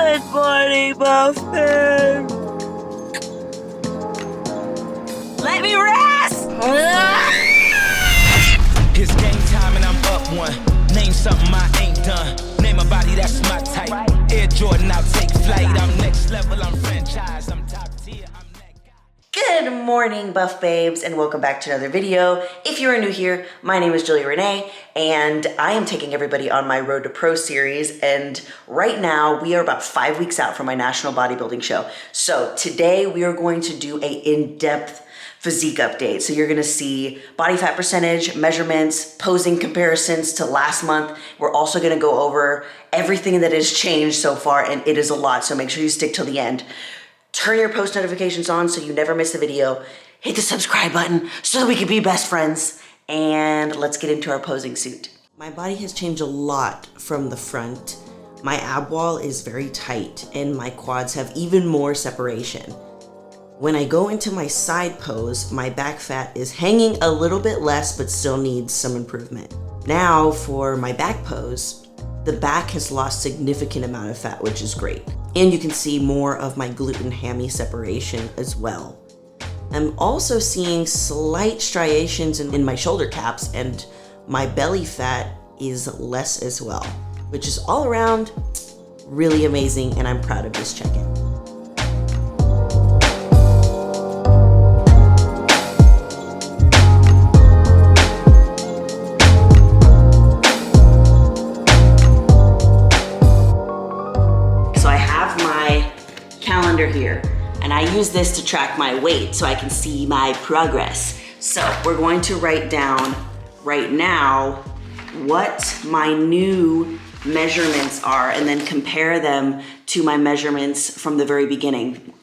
Good morning, Buffy. Let me rest! It's game time and I'm up one. Name something I ain't done. Name a body that's my type. Air Jordan, I'll take flight. I'm next level, I'm franchise. I'm top tier, I'm that guy. Good morning, Buff Babes, and welcome back to another video. If you are new here, my name is Juliarene, and I am taking everybody on my Road to Pro series, and right now we are about 5 weeks out from my national bodybuilding show. So today we are going to do a in-depth physique update. So you're gonna see body fat percentage, measurements, posing comparisons to last month. We're also gonna go over everything that has changed so far, and it is a lot, so make sure you stick till the end. Turn your post notifications on so you never miss a video. Hit the subscribe button so that we can be best friends. And let's get into our posing suit. My body has changed a lot from the front. My ab wall is very tight and my quads have even more separation. When I go into my side pose, my back fat is hanging a little bit less but still needs some improvement. Now for my back pose, the back has lost significant amount of fat, which is great. And you can see more of my glute and hammy separation as well. I'm also seeing slight striations in my shoulder caps, and my belly fat is less as well, which is all around really amazing, and I'm proud of this check-in. Here, and I use this to track my weight so I can see my progress. So we're going to write down right now what my new measurements are and then compare them to my measurements from the very beginning.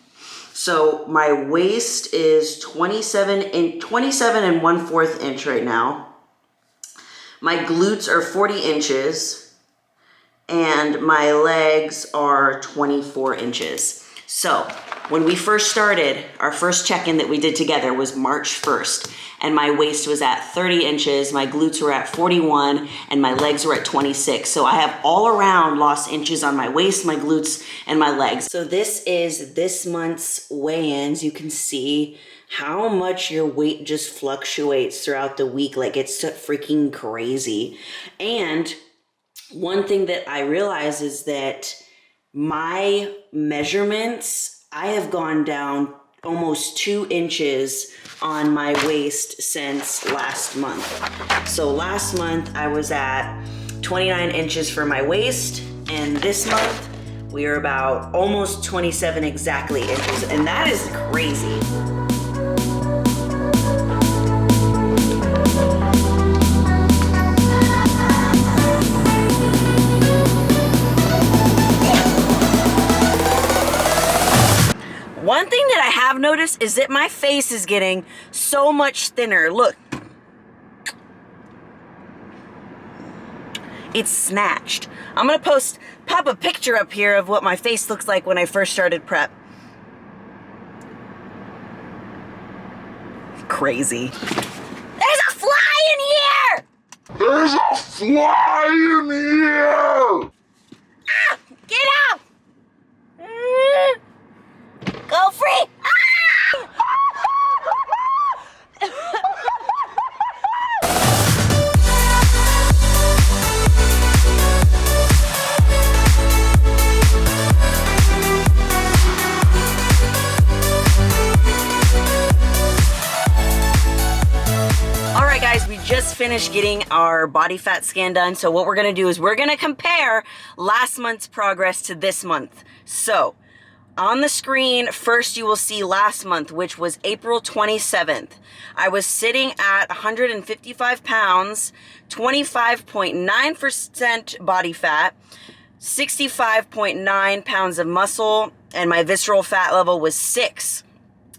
So my waist is 27 and 1/4 inch right now. My glutes are 40 inches and my legs are 24 inches. So when we first started, our first check-in that we did together was March 1st, and my waist was at 30 inches, my glutes were at 41, and my legs were at 26. So I have all around lost inches on my waist, my glutes, and my legs. So this is this month's weigh-ins. You can see how much your weight just fluctuates throughout the week. Like, it's freaking crazy. And one thing that I realize is that my measurements, I have gone down almost 2 inches on my waist since last month. So last month I was at 29 inches for my waist, and this month we are about almost 27 exactly inches, and that is crazy. One thing that I have noticed is that my face is getting so much thinner. Look. It's snatched. I'm gonna pop a picture up here of what my face looks like when I first started prep. Crazy. There's a fly in here! There's a fly in here! Ah, get out! Go free! Ah! All right, guys, we just finished getting our body fat scan done. So what we're gonna do is we're gonna compare last month's progress to this month. So on the screen, first you will see last month, which was April 27th. I was sitting at 155 pounds, 25.9% body fat, 65.9 pounds of muscle, and my visceral fat level was 6.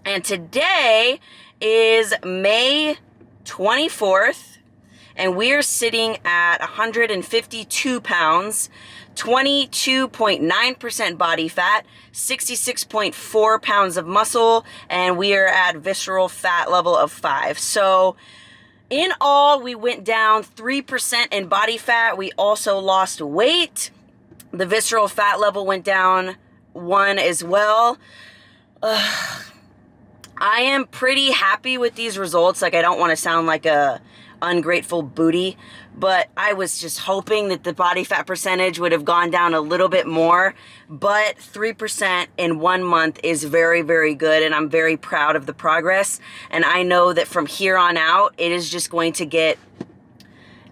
And today is May 24th, and we're sitting at 152 pounds, 22.9% body fat, 66.4 pounds of muscle, and we are at visceral fat level of 5. So in all, we went down 3% in body fat. We also lost weight. The visceral fat level went down 1 as well. I am pretty happy with these results. Like, I don't want to sound like a ungrateful booty, but I was just hoping that the body fat percentage would have gone down a little bit more. But 3% in 1 month is very, very good, and I'm very proud of the progress. And I know that from here on out, it is just going to get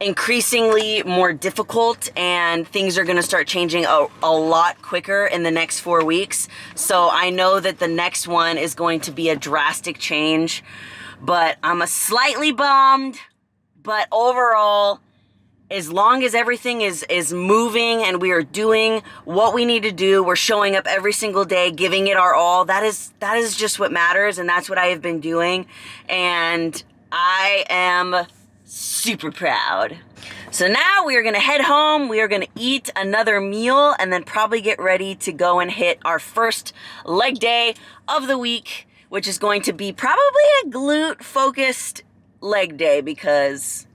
increasingly more difficult, and things are going to start changing a lot quicker in the next 4 weeks. So I know that the next one is going to be a drastic change, but I'm slightly bummed. But overall, as long as everything is moving and we are doing what we need to do, we're showing up every single day, giving it our all, that is just what matters, and that's what I have been doing, and I am super proud. So now we are going to head home, we are going to eat another meal, and then probably get ready to go and hit our first leg day of the week, which is going to be probably a glute-focused leg day because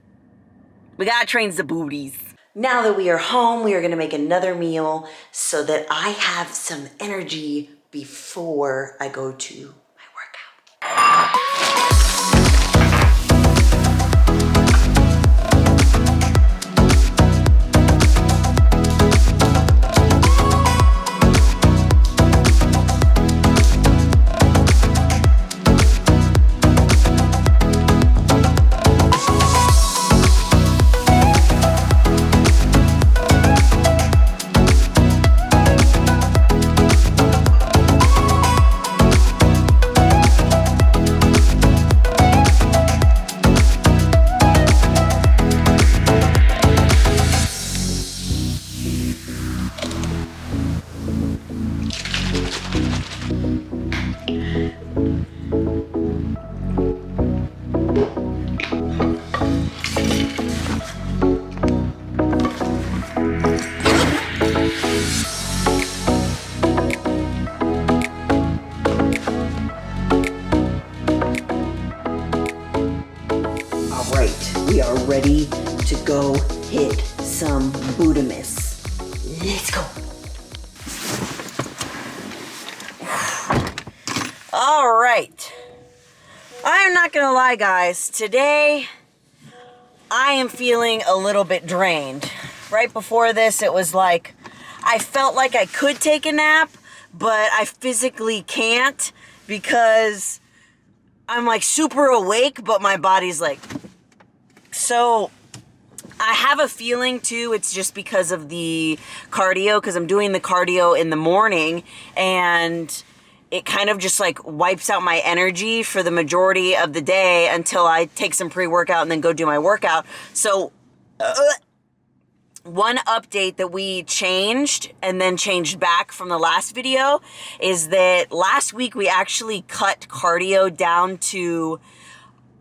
we gotta train the booties. Now that we are home, we are gonna make another meal so that I have some energy before I go to my workout. We are ready to go hit some Buddha-miss. Let's go. All right. I am not gonna lie, guys. Today, I am feeling a little bit drained. Right before this, it was like, I felt like I could take a nap, but I physically can't because I'm like super awake, but my body's like, so I have a feeling too, it's just because of the cardio, because I'm doing the cardio in the morning, and it kind of just like wipes out my energy for the majority of the day until I take some pre-workout and then go do my workout. So one update that we changed and then changed back from the last video is that last week we actually cut cardio down to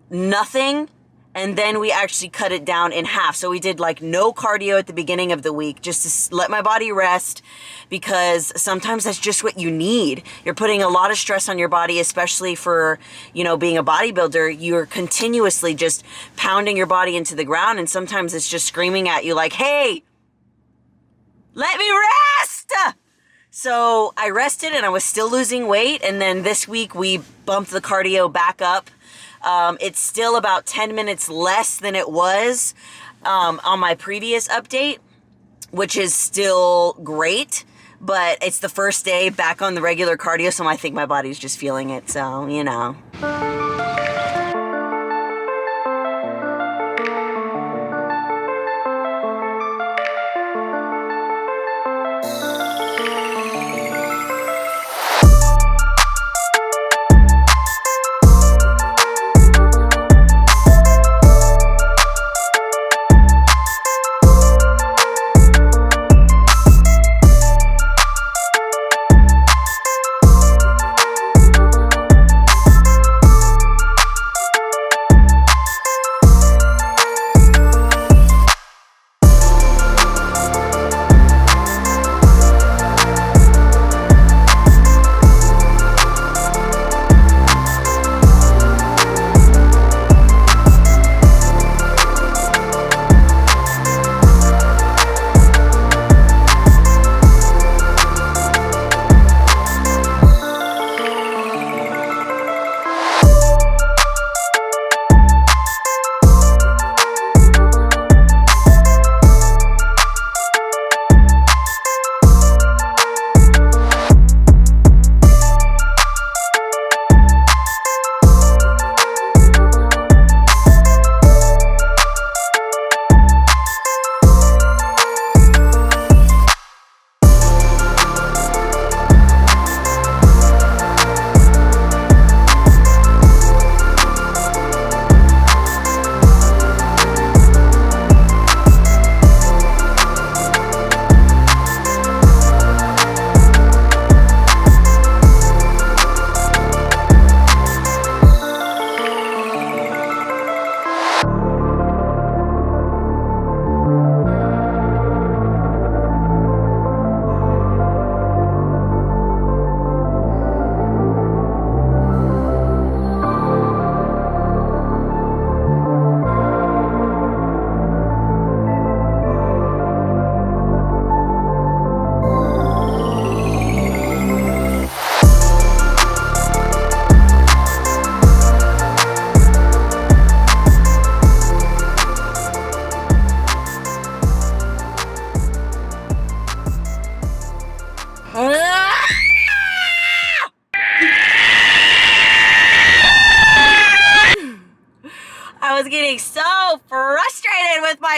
nothing. And then we actually cut it down in half. So we did like no cardio at the beginning of the week just to let my body rest, because sometimes that's just what you need. You're putting a lot of stress on your body, especially for, you know, being a bodybuilder. You're continuously just pounding your body into the ground, and sometimes it's just screaming at you like, hey, let me rest! So I rested and I was still losing weight, and then this week we bumped the cardio back up. It's still about 10 minutes less than it was on my previous update, which is still great, but it's the first day back on the regular cardio, so I think my body's just feeling it, so, you know.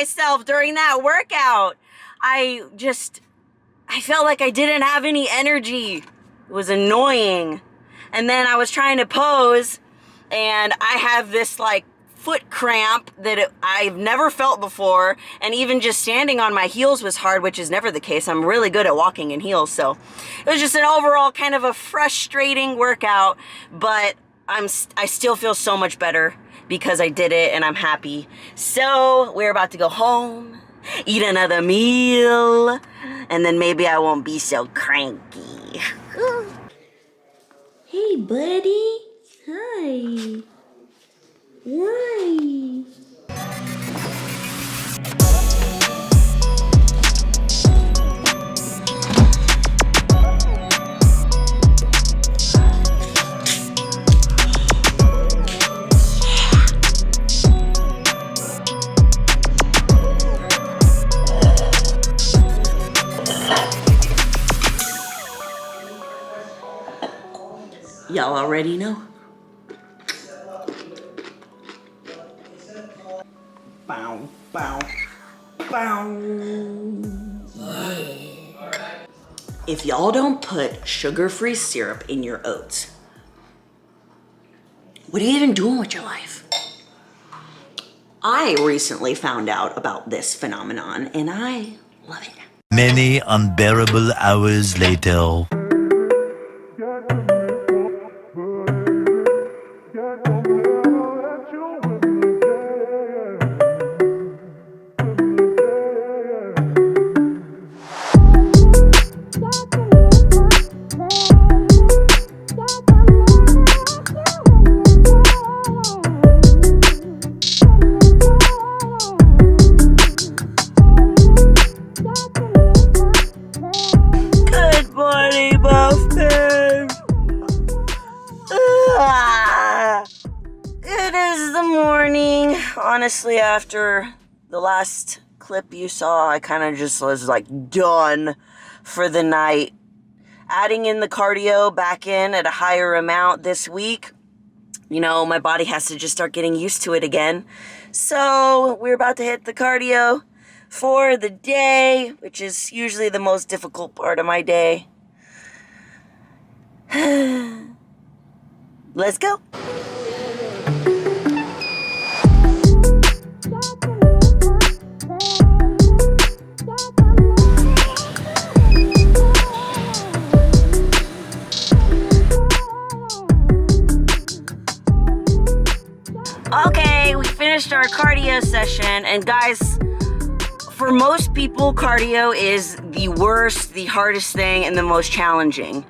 myself during that workout. I felt like I didn't have any energy. It was annoying. And then I was trying to pose, and I have this like foot cramp that I've never felt before, and even just standing on my heels was hard, which is never the case. I'm really good at walking in heels, so it was just an overall kind of a frustrating workout, but I still feel so much better because I did it, and I'm happy. So we're about to go home, eat another meal, and then maybe I won't be so cranky. Hey, buddy. Hi. Why? Y'all already know. Bow, bow, bow. If y'all don't put sugar-free syrup in your oats, what are you even doing with your life? I recently found out about this phenomenon, and I love it. Many unbearable hours later. Honestly, after the last clip you saw, I kind of just was like done for the night. Adding in the cardio back in at a higher amount this week, you know, my body has to just start getting used to it again. So we're about to hit the cardio for the day, which is usually the most difficult part of my day. Let's go. Okay, we finished our cardio session, and guys, for most people, cardio is the worst, the hardest thing, and the most challenging.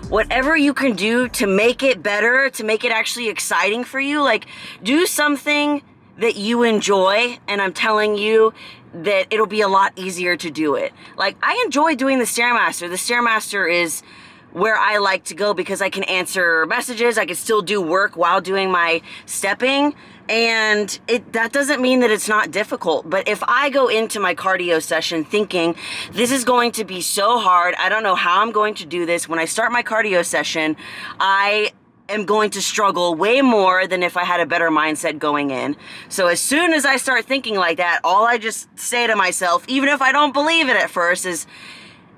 Whatever you can do to make it better, to make it actually exciting for you, like do something that you enjoy, and I'm telling you that it'll be a lot easier to do it. Like, I enjoy doing the Stairmaster. The Stairmaster is where I like to go because I can answer messages, I can still do work while doing my stepping, and that doesn't mean that it's not difficult. But if I go into my cardio session thinking, this is going to be so hard, I don't know how I'm going to do this, when I start my cardio session, I am going to struggle way more than if I had a better mindset going in. So as soon as I start thinking like that, all I just say to myself, even if I don't believe it at first, is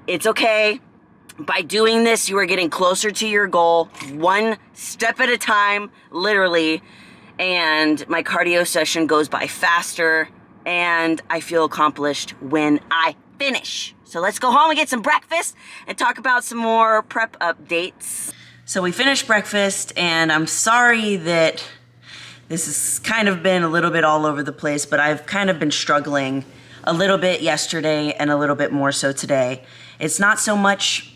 it's okay. By doing this, you are getting closer to your goal, one step at a time, literally, and my cardio session goes by faster, and I feel accomplished when I finish. So let's go home and get some breakfast and talk about some more prep updates. So we finished breakfast, and I'm sorry that this has kind of been a little bit all over the place, but I've kind of been struggling a little bit yesterday and a little bit more so today. It's not so much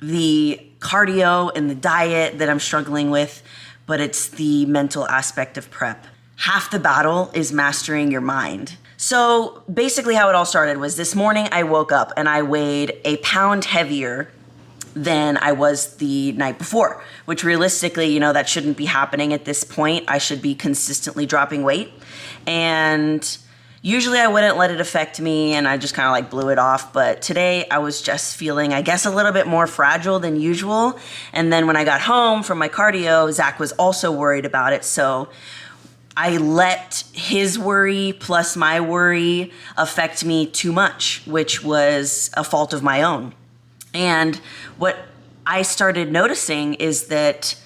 the cardio and the diet that I'm struggling with, but it's the mental aspect of prep. Half the battle is mastering your mind. So basically how it all started was this morning I woke up and I weighed a pound heavier than I was the night before, which realistically, you know, that shouldn't be happening at this point. I should be consistently dropping weight. And usually I wouldn't let it affect me and I just kind of like blew it off. But today I was just feeling, I guess, a little bit more fragile than usual. And then when I got home from my cardio, Zach was also worried about it. So I let his worry plus my worry affect me too much, which was a fault of my own. And what I started noticing is that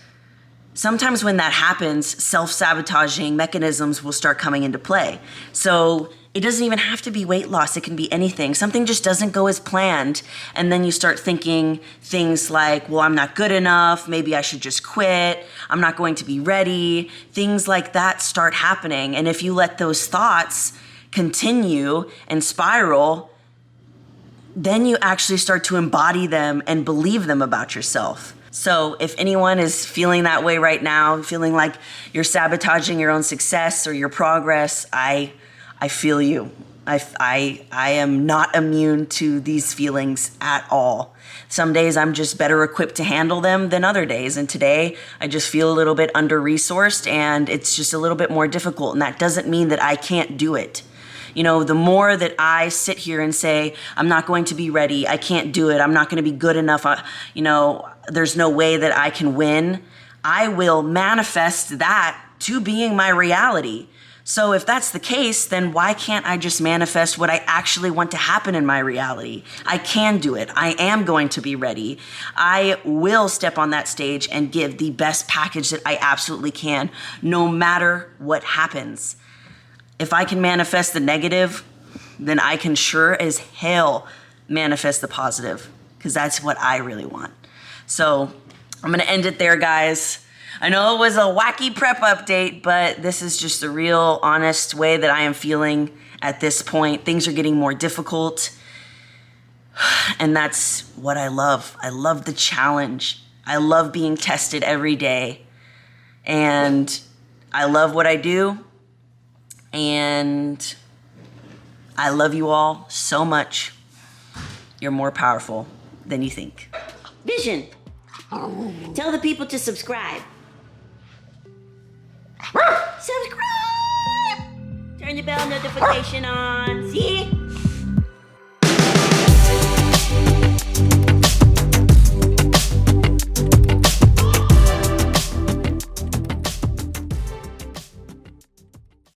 sometimes when that happens, self-sabotaging mechanisms will start coming into play. So it doesn't even have to be weight loss. It can be anything. Something just doesn't go as planned. And then you start thinking things like, well, I'm not good enough. Maybe I should just quit. I'm not going to be ready. Things like that start happening. And if you let those thoughts continue and spiral, then you actually start to embody them and believe them about yourself. So if anyone is feeling that way right now, feeling like you're sabotaging your own success or your progress, I feel you. I am not immune to these feelings at all. Some days I'm just better equipped to handle them than other days. And today I just feel a little bit under-resourced and it's just a little bit more difficult. And that doesn't mean that I can't do it. You know, the more that I sit here and say, I'm not going to be ready, I can't do it, I'm not going to be good enough, there's no way that I can win, I will manifest that to being my reality. So if that's the case, then why can't I just manifest what I actually want to happen in my reality? I can do it. I am going to be ready. I will step on that stage and give the best package that I absolutely can, no matter what happens. If I can manifest the negative, then I can sure as hell manifest the positive, because that's what I really want. So I'm gonna end it there, guys. I know it was a wacky prep update, but this is just the real honest way that I am feeling at this point. Things are getting more difficult, and that's what I love. I love the challenge. I love being tested every day, and I love what I do. And I love you all so much. You're more powerful than you think. Vision, tell the people to subscribe. Subscribe! Turn the bell notification on. See?